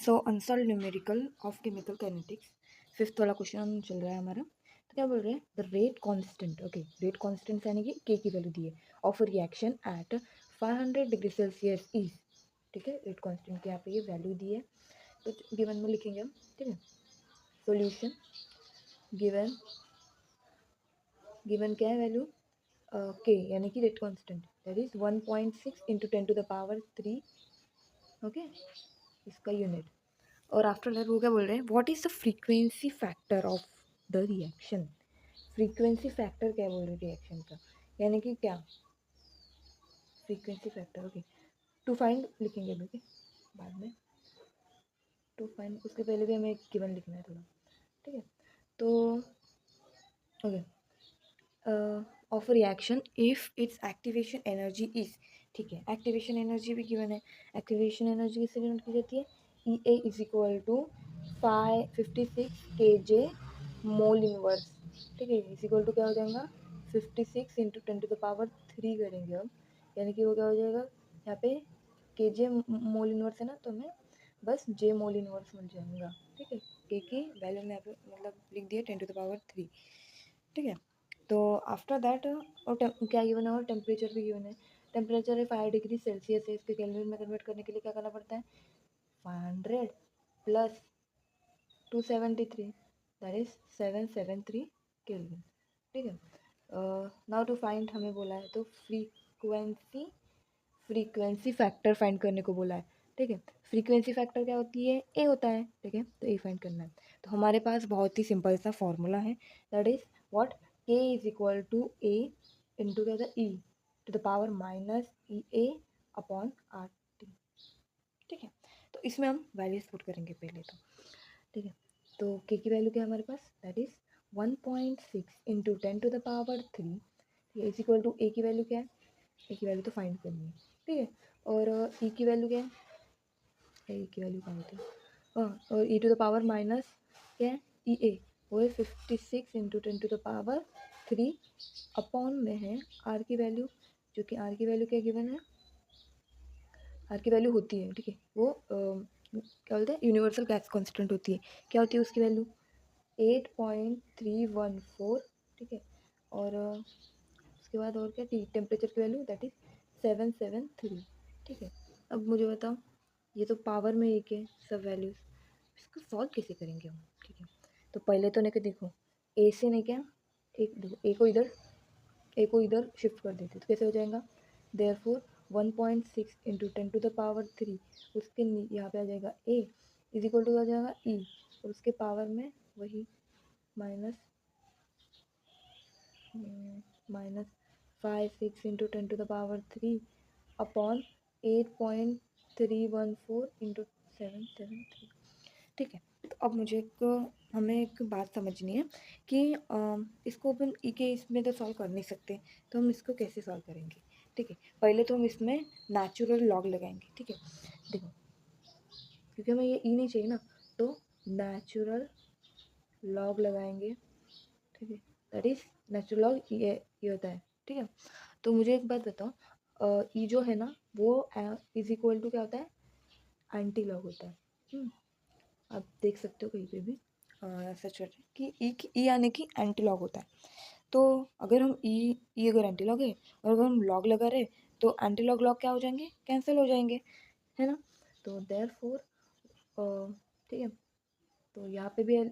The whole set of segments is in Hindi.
So unsolved numerical of chemical kinetics, fifth वाला क्वेश्चन चल रहा है हमारा। तो क्या बोल रहे हैं, the rate constant, okay rate constant यानी कि के की वैल्यू दी है of reaction at 500 degree Celsius is, ठीक है। रेट कांस्टेंट की यहाँ पे ये वैल्यू दी है, तो गिवन में लिखेंगे हम, ठीक है। सॉल्यूशन गिवन, गिवन क्या है वैल्यू, के यानी कि rate constant that is 1.6 into 10⁻3, okay, इसका यूनिट। और आफ्टर दैट वो क्या बोल रहे हैं, what is the frequency factor of the reaction. Frequency factor क्या बोल रहे हैं रिएक्शन का, यानी कि क्या frequency factor, okay. To find लिखेंगे अभी, ओके, बाद में टू फाइंड, उसके पहले भी हमें एक गिवन लिखना है थोड़ा, ठीक है। तो okay, of reaction if it's activation energy is, ठीक है। एक्टिवेशन एनर्जी भी गिवन है, एक्टिवेशन एनर्जी किससे डिनोट की जाती है, E A is equal to 56 kJ mole inverse, ठीक है। इज इक्वल टू क्या हो जाएगा 56 इंटू 10⁻3 करेंगे हम, यानी कि वो क्या हो जाएगा यहाँ पे kJ मोल इनवर्स है ना, तो हमें बस J मोल इनवर्स मिल जाएगा, ठीक है। के की वैल्यू में यहाँ पे मतलब लिख दिया 10⁻3, ठीक है। तो आफ्टर दैट और क्या गिवन है, और टेम्परेचर भी गिवन है। टेम्परेचर है 5 डिग्री सेल्सियस है, इसके केल्विन में कन्वर्ट करने के लिए क्या करना पड़ता है, 500 प्लस 273 दैट इज 773 केल्विन, ठीक है। नाउ टू फाइंड हमें बोला है, तो फ्रीक्वेंसी, फ्रीक्वेंसी फैक्टर फाइंड करने को बोला है, ठीक है। फ्रीक्वेंसी फैक्टर क्या होती है, ए होता है, ठीक है। तो ए फाइंड करना है, तो हमारे पास बहुत ही सिंपल सा फॉर्मूला है, that is what, K is equal to A into क्या होता है E to the power minus E A upon R T, ठीक है। तो इसमें हम वैल्यूज पुट करेंगे पहले तो, ठीक है। तो के की वैल्यू क्या है हमारे पास, that is 1.6 into 10⁻3 is equal to A की वैल्यू क्या है, ए की वैल्यू तो फाइंड करनी है, ठीक है। और ई की वैल्यू क्या है, ए की वैल्यू क्या होती है, और ई टू द पावर माइनस क्या है ई ए, वो है 56 इंटू 10⁻3 अपॉन में है आर की वैल्यू, जो कि आर की वैल्यू क्या गिवन है, आर की वैल्यू होती है, ठीक है, वो क्या बोलते हैं यूनिवर्सल गैस कांस्टेंट होती है, क्या होती है उसकी वैल्यू 8.314, ठीक है। और उसके बाद और क्या थी, टेम्परेचर की वैल्यू दैट इज 773, ठीक है। अब मुझे बताओ, ये तो पावर में एक है सब वैल्यूज, इसको सॉल्व कैसे करेंगे हम, ठीक है। तो पहले तो नहीं कि देखो, ए से नहीं क्या, एक देखो ए को इधर शिफ्ट कर देते तो कैसे हो जाएगा, देयरफॉर 1.6 इंटू 10⁻3 उसके यहाँ पे आ जाएगा ए इज इक्वल टू आ जाएगा ई, और उसके पावर में वही minus minus 5 6 into 10⁻3 upon 8.314 into 773, ठीक है। तो अब मुझे एक, हमें एक बात समझनी है कि इसको अपन ई के इसमें तो सॉल्व कर नहीं सकते, तो हम इसको कैसे सॉल्व करेंगे, ठीक है। पहले तो हम इसमें नेचुरल लॉग लगाएंगे, ठीक है। देखो, क्योंकि हमें ये ई नहीं चाहिए ना, तो नेचुरल लॉग लगाएंगे, ठीक है। दैट इज नेचुरल लॉग ये होता है, ठीक है। तो मुझे एक बात बताओ, ई जो है ना वो इज इक्वल टू क्या होता है, एंटी लॉग होता है। आप देख सकते हो कहीं पे भी सच है कि ई आने की एंटी लॉग होता है। तो अगर हम ई अगर एंटी लॉग है और अगर हम लॉग लगा रहे तो एंटी लॉग लॉग क्या हो जाएंगे, कैंसिल हो जाएंगे, है ना। तो देयरफॉर ठीक है, तो यहाँ पे भी एल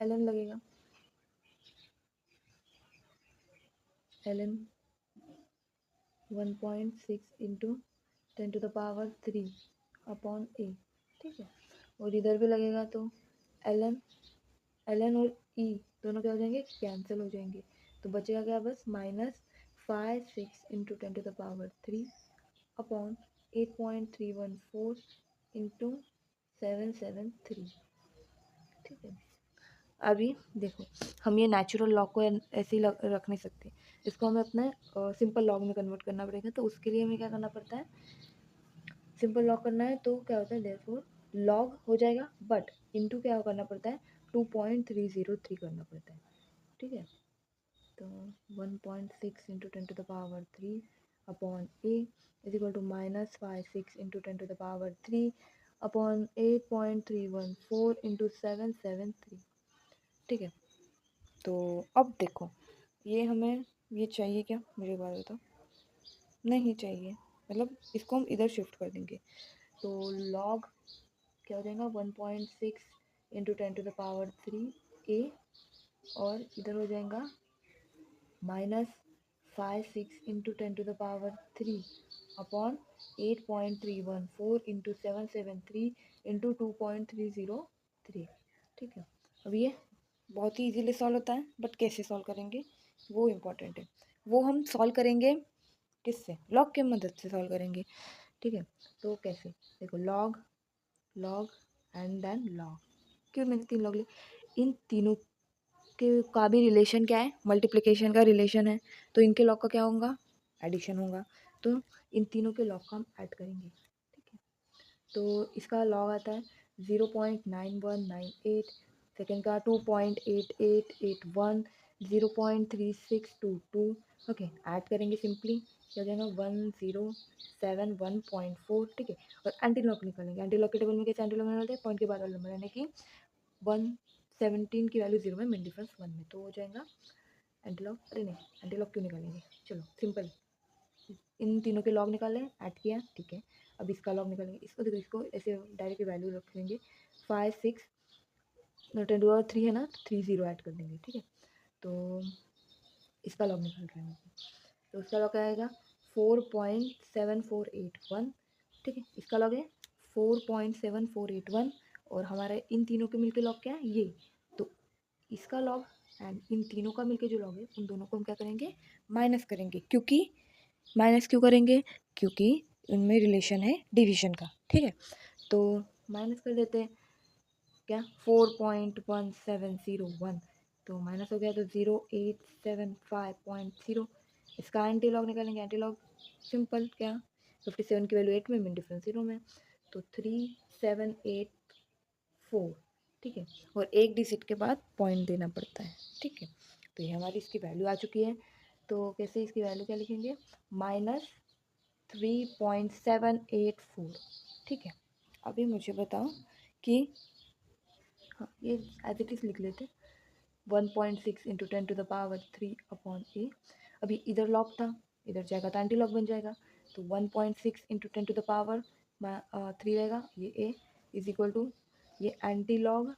एन लगेगा, एल एन 1.6 इंटू 10⁻3 अपॉन ए, ठीक है। और इधर भी लगेगा तो एल एन और ई दोनों क्या हो जाएंगे, कैंसिल हो जाएंगे, तो बचेगा क्या बस माइनस 5 6 इंटू 10⁻3 अपॉन 8.314 इंटू 773, ठीक है। अभी देखो, हम ये नेचुरल लॉग को ऐसे ही रख नहीं सकते, इसको हमें अपने सिंपल लॉग में कन्वर्ट करना पड़ेगा, तो उसके लिए हमें क्या करना पड़ता है, सिंपल लॉग करना है तो क्या होता है, देयरफॉर लॉग हो जाएगा, बट इनटू क्या करना पड़ता है 2.303 करना पड़ता है, ठीक है। तो 1.6 into 10⁻3 upon A is equal to minus 5 6 into 10⁻3 upon 8.314 into 773। ठीक है, तो अब देखो ये हमें ये चाहिए क्या, मुझे बात बताओ। नहीं चाहिए, मतलब इसको हम इधर शिफ्ट कर देंगे। तो लॉग क्या हो जाएगा 1.6 इंटू 10⁻³ और इधर हो जाएगा -56 इंटू 10⁻³ अपॉन 8.314 इंटू 773 इंटू 2.303। ठीक है, अब ये बहुत ही इजीली सॉल्व होता है, बट कैसे सॉल्व करेंगे वो इम्पोर्टेंट है। वो हम सॉल्व करेंगे किससे, लॉग की मदद से सॉल्व करेंगे। ठीक है, तो कैसे, देखो log log and then log, क्यों मैंने 3 लॉग लिए, इन तीनों के का भी रिलेशन क्या है, मल्टीप्लिकेशन का रिलेशन है, तो इनके लॉग का क्या होगा, एडिशन होगा। तो इन तीनों के लॉग का हम ऐड करेंगे। ठीक है, तो इसका लॉग आता है 0.9198, सेकेंड का 2.8881, 0.3622। ओके, ऐड करेंगे सिंपली, क्या हो जाएगा 1071.4। ठीक है, और एंटी लॉग निकालेंगे। एंटी लॉग के टेबल में कैसे एंटी लॉग निकालते हैं, पॉइंट के बाद वाला नंबर, यानी कि 117 की वैल्यू 0 में, मिन डिफरेंस 1 में, तो हो जाएगा एंटी लॉग। अरे नहीं, एंटी लॉग क्यों निकालेंगे, चलो सिंपल, इन तीनों के लॉग निकाले, ऐड किया। ठीक है, अब इसका लॉग निकालेंगे। इसको देखो, इसको ऐसे डायरेक्ट वैल्यू रख लेंगे, 5 6 10⁻³ है ना, तो 30 ऐड कर देंगे। ठीक है, तो इसका लॉग निकाल रहे हैं, तो उसका लॉग क्या आएगा 4.7481। ठीक है, इसका लॉग है 4.7481, और हमारे इन तीनों के मिलके लॉग क्या है ये, तो इसका लॉग एंड इन तीनों का मिलके जो लॉग है उन दोनों को हम क्या करेंगे, माइनस करेंगे। क्योंकि माइनस क्यों करेंगे, क्योंकि उनमें रिलेशन है डिवीजन का। ठीक है, तो माइनस कर देते हैं, क्या 4.1701, तो माइनस हो गया, तो 0875.0। इसका एंटी लॉग निकालेंगे। एंटी लॉग सिंपल, क्या 57 की वैल्यू 8 में, मिन डिफरेंस 0 में, तो 3784। ठीक है, और एक डिजिट के बाद पॉइंट देना पड़ता है। ठीक है, तो ये हमारी इसकी वैल्यू आ चुकी है। तो कैसे इसकी वैल्यू क्या लिखेंगे, -3.784। ठीक है, अभी मुझे बताओ कि हाँ, ये एज इट इज़ लिख लेते, 1.6 इंटू 10⁻³ अपॉन ए। अभी इधर लॉग था, इधर जाएगा तो एंटी लॉग बन जाएगा, तो 1.6 इंटू 10⁻³ रहेगा, ये ए इज इक्वल टू, ये एंटी लॉग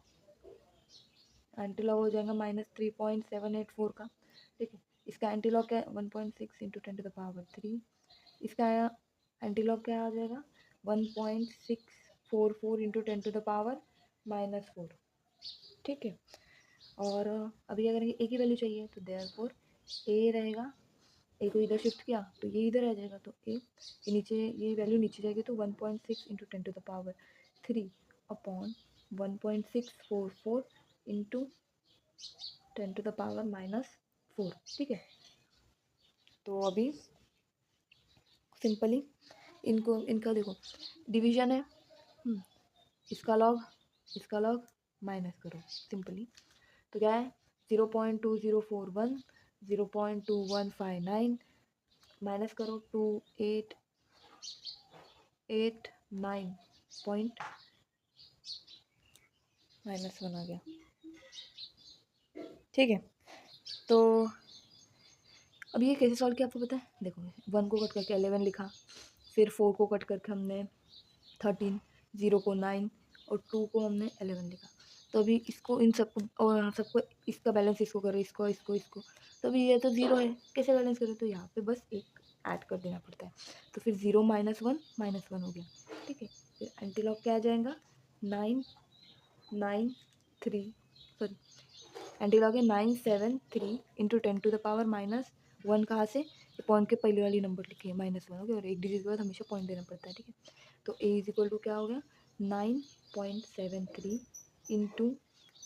हो जाएगा -3.784 का। ठीक है, इसका एंटी लॉग क्या है 1.6 इंटू 10⁻³, इसका एंटी लॉग क्या आ जाएगा 1.644 इंटू 10⁻⁻4। ठीक है, और अभी अगर ए की वैल्यू चाहिए तो देयरफॉर ए रहेगा, ए को इधर शिफ्ट किया तो ये इधर आ जाएगा, तो ए नीचे, ये वैल्यू नीचे जाएगी, तो 1.6 इंटू 10⁻³ अपॉन 1.644 इंटू 10⁻⁻4। ठीक है, तो अभी सिंपली इनका देखो डिवीजन है, इसका लॉग माइनस करो सिंपली, तो क्या है 0.2041, 0.2159 माइनस करो 2889 पॉइंट -1 आ गया। ठीक है, तो अब ये कैसे सॉल्व किया आपको पता है, देखो 1 को कट करके 11 लिखा, फिर 4 को कट करके हमने 13, 0 को 9 और 2 को हमने 11 लिखा। तो अभी इसको इन सबको और सबको इसका बैलेंस इसको करो, इसको इसको इसको, तो अभी ये तो 0 है, कैसे बैलेंस करें, तो यहाँ पे बस एक ऐड कर देना पड़ता है, तो फिर 0 -1 -1 हो गया। ठीक है, फिर एंटी लॉग क्या आ जाएगा 993, सॉरी एंटी लॉग है 973 इंटू 10⁻⁻1, कहाँ से, पॉइंट के पहले वाली नंबर लिखे -1 हो गया, और एक डिजिट के बाद हमेशा पॉइंट देना पड़ता है। ठीक है, तो ए इज इक्वल टू क्या हो गया 9.73 इंटू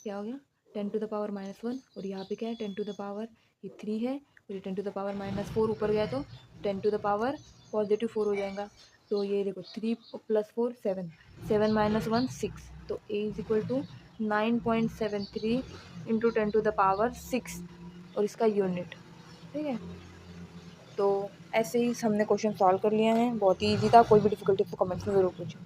क्या हो गया 10⁻⁻1, और यहाँ पे क्या है 10⁻³ है, और ये 10⁻⁻4 ऊपर गया तो 10⁻⁻4 हो जाएगा। तो ये देखो 3 + 4 7, 7 - 1 6, तो ए इज इक्वल टू 9.73 इंटू 10⁻6 और इसका यूनिट। ठीक है, तो ऐसे ही हमने क्वेश्चन सॉल्व कर लिए हैं, बहुत ही ईजी था। कोई भी डिफिकल्टी तो कमेंट्स में ज़रूर पूछें।